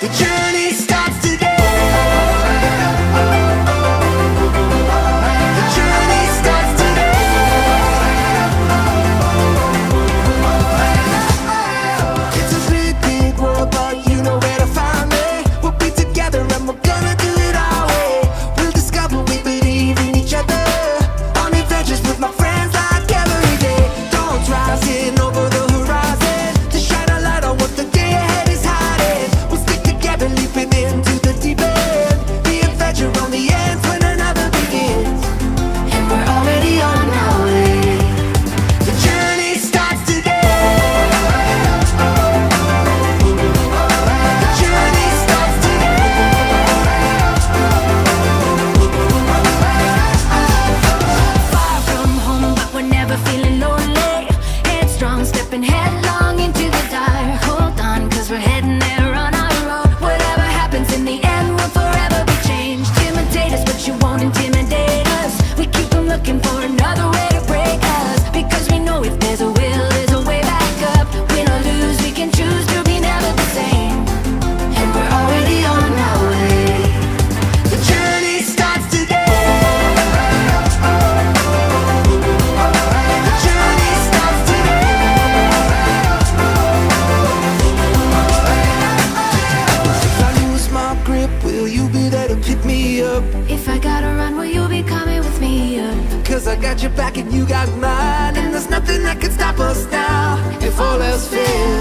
The journey starts today. The journey starts today. It's a big, big world, but you know where to find me. We'll be together and we're gonna do it our way. We'll discover we believe in each other. On adventures with my friends like every day. Dawn's rising over the horizon to shine a light on what the day ahead is hiding. We'll stick together, leaping into the deep end. The adventure only ends when another begins, and we're already on our way. The journey starts today. The journey starts today. Far from home, but we're never feeling lonely. Headstrong, stepping headlong into the dark. Hold on, cause we're heading there on our own. Whatever happens in the end will forever be changed. Imitate us, but you won't intimidate us. We keep them looking for another way to break us, because we know if there's a will, there's a way back up. Win or lose, we can choose to be never the same, and we're already on our way. The journey starts today. The journey starts today. If I lose my grip, will you be there to pick me up? If I gotta run, will you be coming with me? Cause I got your back and you got mine, and there's nothing that can stop us now. If all else fails,